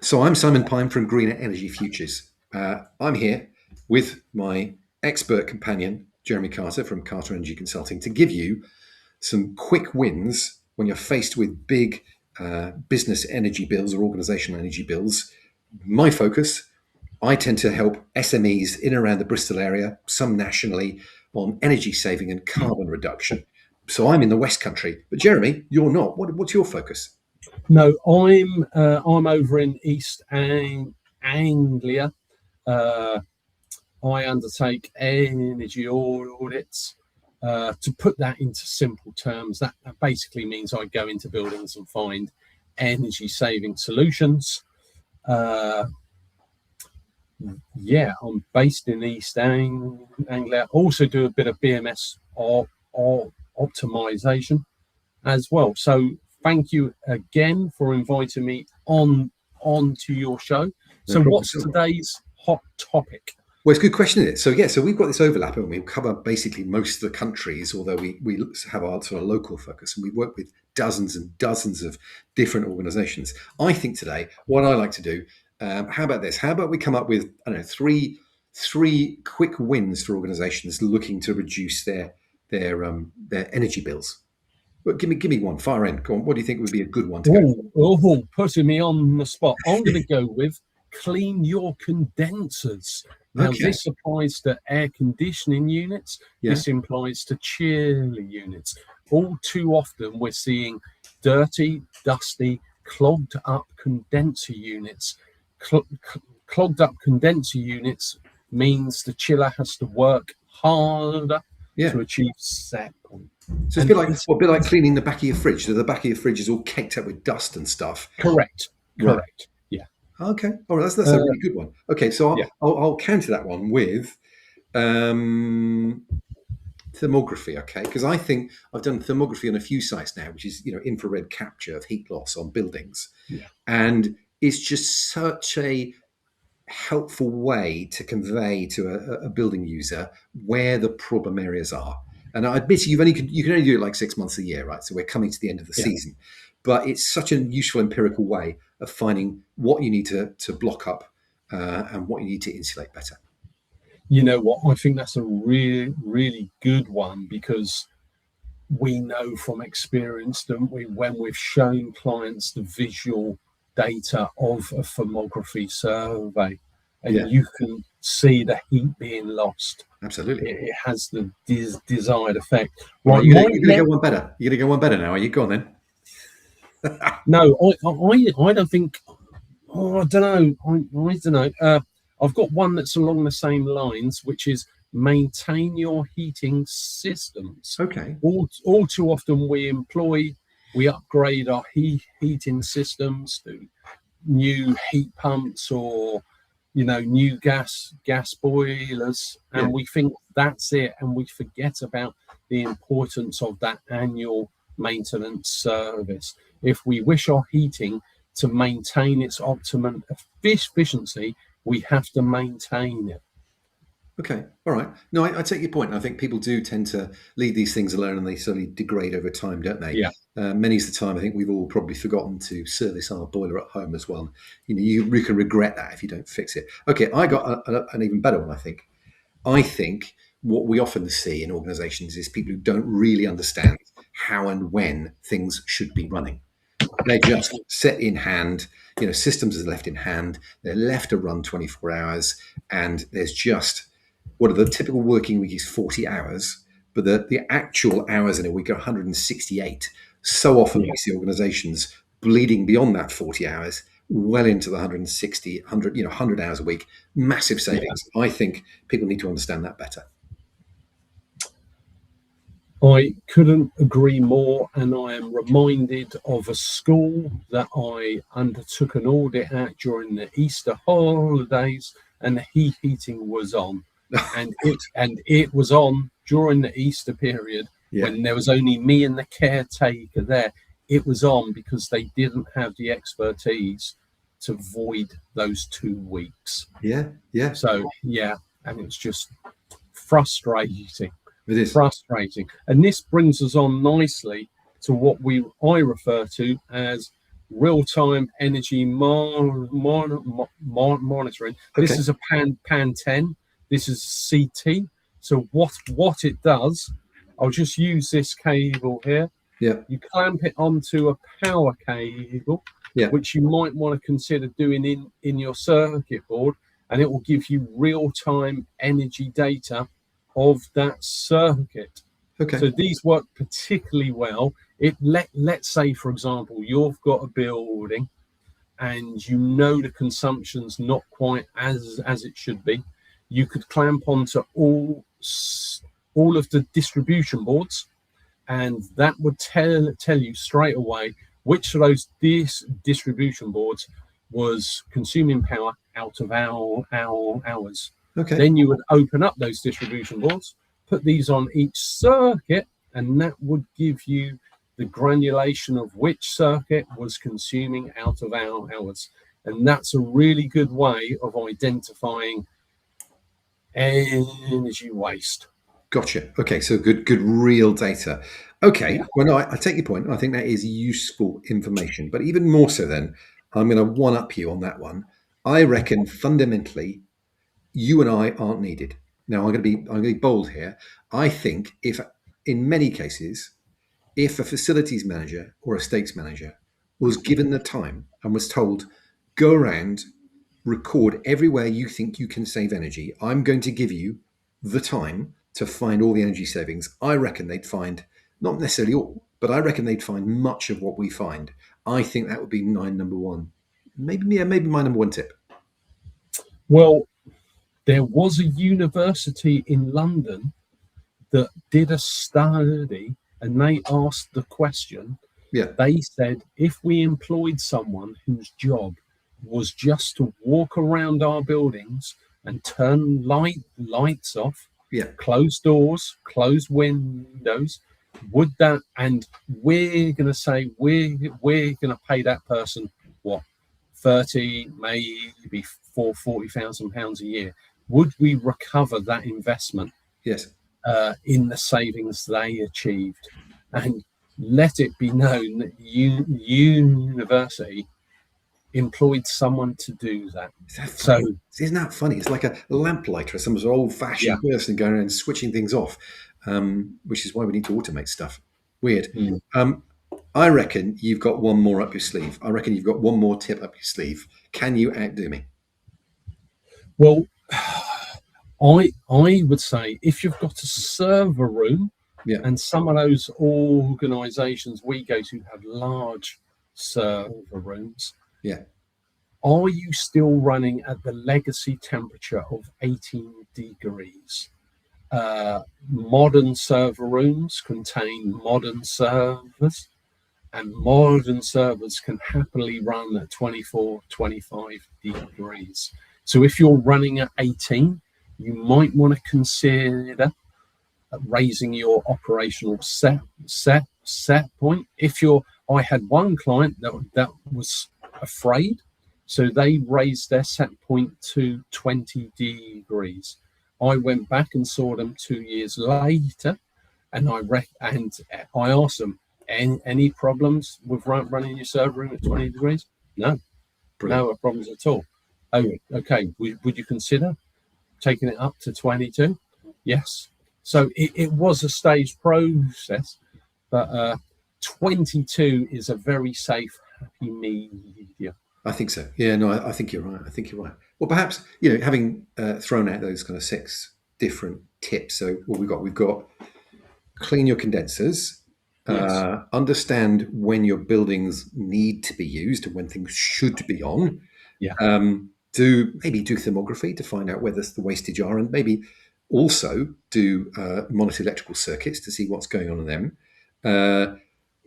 So I'm Simon Pine from Greener Energy Futures. I'm here with my expert companion, Jeremy Carter from Carter Energy Consulting, to give you some quick wins when you're faced with big business energy bills or organizational energy bills. My focus, I tend to help SMEs in and around the Bristol area, some nationally, on energy saving and carbon reduction. So I'm in the West Country, but Jeremy, you're not. What's your focus? No, I'm over in East Anglia. I undertake energy audits. To put that into simple terms, that basically means I go into buildings and find energy saving solutions. I'm based in East Anglia. Also do a bit of BMS or optimization as well. So thank you again for inviting me on to your show. So what's today's hot topic? Well, it's a good question, isn't it? So we've got this overlap, and we cover basically most of the countries, although we have our sort of local focus, and we work with dozens and dozens of different organisations. I think today, what I like to do, how about this? How about we come up with, I don't know, three quick wins for organisations looking to reduce their energy bills. Well, give me one. Far end. Go on. What do you think would be a good one to go? Putting me on the spot. I'm going to go with clean your condensers. Now, This applies to air conditioning units. Yeah. This applies to chiller units. All too often, we're seeing dirty, dusty, clogged up condenser units. Clogged up condenser units means the chiller has to work harder to achieve set point. So it's a bit like cleaning the back of your fridge. So the back of your fridge is all caked up with dust and stuff. Correct. Yeah. Okay. All right. That's a really good one. Okay. So I'll counter that one with thermography. Okay. Because I think I've done thermography on a few sites now, which is infrared capture of heat loss on buildings, and it's just such a helpful way to convey to a building user where the problem areas are. And I admit you can only do it like 6 months a year, right? So we're coming to the end of the season, but it's such a useful empirical way of finding what you need to block up and what you need to insulate better. You know what? I think that's a really, really good one, because we know from experience, don't we, when we've shown clients the visual data of a thermography survey, and you can see the heat being lost. Absolutely. It has the desired effect. Right, you're going to go one better. You're going to go one better now. Are you? Go on then. No, I don't think. Oh, I don't know. I've got one that's along the same lines, which is maintain your heating systems. Okay. All too often we upgrade our heating systems to new heat pumps or new gas boilers, and we think that's it, and we forget about the importance of that annual maintenance service. If we wish our heating to maintain its optimum efficiency, we have to maintain it. Okay, all right. No, I take your point. I think people do tend to leave these things alone, and they slowly degrade over time, don't they? Yeah. Many's the time I think we've all probably forgotten to service our boiler at home as well. You can regret that if you don't fix it. Okay, I got an even better one, I think. I think what we often see in organisations is people who don't really understand how and when things should be running. They're just set in hand. Systems are left in hand. They're left to run 24 hours, and there's just what are the typical working week is 40 hours, but the actual hours in a week are 168. So often we see organizations bleeding beyond that 40 hours, well into the 160, 100 hours a week, massive savings. Yeah. I think people need to understand that better. I couldn't agree more, and I am reminded of a school that I undertook an audit at during the Easter holidays, and the heating was on. and it was on during the Easter period when there was only me and the caretaker there. It was on because they didn't have the expertise to void those 2 weeks. Yeah. So and it's just frustrating. It is frustrating, and this brings us on nicely to what I refer to as real-time energy monitoring. This Okay. is a pan 10. This is CT. So what it does, I'll just use this cable here. Yeah. You clamp it onto a power cable, Yeah. which you might want to consider doing in your circuit board, and it will give you real-time energy data of that circuit. Okay. So these work particularly well. Let's say, for example, you've got a building and you know the consumption's not quite as it should be. You could clamp onto all of the distribution boards, and that would tell you straight away which of those distribution boards was consuming power out of our hours. Okay. Then you would open up those distribution boards, put these on each circuit, and that would give you the granulation of which circuit was consuming out of our hours. And that's a really good way of identifying energy waste. Gotcha. Okay, so good real data. Okay, Yeah. well, no, I take your point. I think that is useful information. But even more so, then, I'm going to one up you on that one. I reckon fundamentally, you and I aren't needed. Now, I'm going to be bold here. I think if, in many cases, if a facilities manager or estates manager was given the time and was told, go around, record everywhere you think you can save energy, I'm going to give you the time to find all the energy savings, I reckon they'd find, not necessarily all, but I reckon they'd find much of what we find. I think that would be my number one. Maybe my number one tip. Well, there was a university in London that did a study, and they asked the question. Yeah. They said, if we employed someone whose job was just to walk around our buildings and turn lights off, Yeah. close doors, close windows, would that, and we're going to say we're going to pay that person what, 30, maybe £40,000 a year, would we recover that investment? Yes. In the savings they achieved? And let it be known that university employed someone to do that. So isn't that funny? It's like a lamplighter, some sort of old-fashioned person going around switching things off, which is why we need to automate stuff. Weird. I reckon you've got one more up your sleeve. I reckon you've got one more tip up your sleeve. Can you outdo me? Well, I would say if you've got a server room, and some of those organisations we go to have large server rooms, are you still running at the legacy temperature of 18 degrees? Modern server rooms contain modern servers, and modern servers can happily run at 24, 25 degrees. So if you're running at 18, you might want to consider raising your operational set point. I had one client that was afraid, so they raised their set point to 20 degrees. I went back and saw them 2 years later, and I asked them, any problems with running your server room at 20 degrees? No. Brilliant. No problems at all. Oh, okay. Would you consider taking it up to 22? Yes. So it was a staged process, but 22 is a very safe, happy medium. I think so. Yeah, no, I think you're right. Well, perhaps, having thrown out those kind of 6 different tips. So what we've got clean your condensers, understand when your buildings need to be used and when things should be on. Do thermography to find out where the wastage are, and maybe also do monitor electrical circuits to see what's going on in them.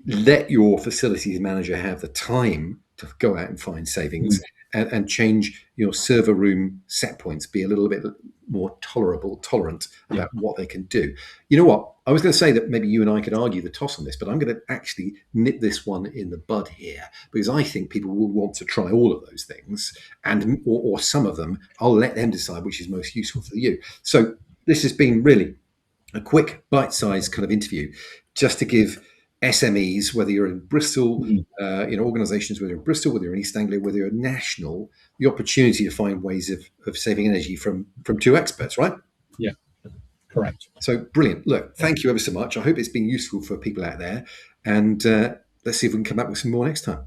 Let your facilities manager have the time to go out and find savings, and change your server room set points, be a little bit more tolerant about what they can do. You know what? I was going to say that maybe you and I could argue the toss on this, but I'm going to actually nip this one in the bud here, because I think people will want to try all of those things, and or some of them. I'll let them decide which is most useful for you. So this has been really a quick, bite-sized kind of interview, just to give SMEs, whether you're in Bristol, Mm. organisations, whether you're in Bristol, whether you're in East Anglia, whether you're national, the opportunity to find ways of saving energy from two experts, right? Yeah, correct. So brilliant. Look, Yeah. thank you ever so much. I hope it's been useful for people out there. And let's see if we can come up with some more next time.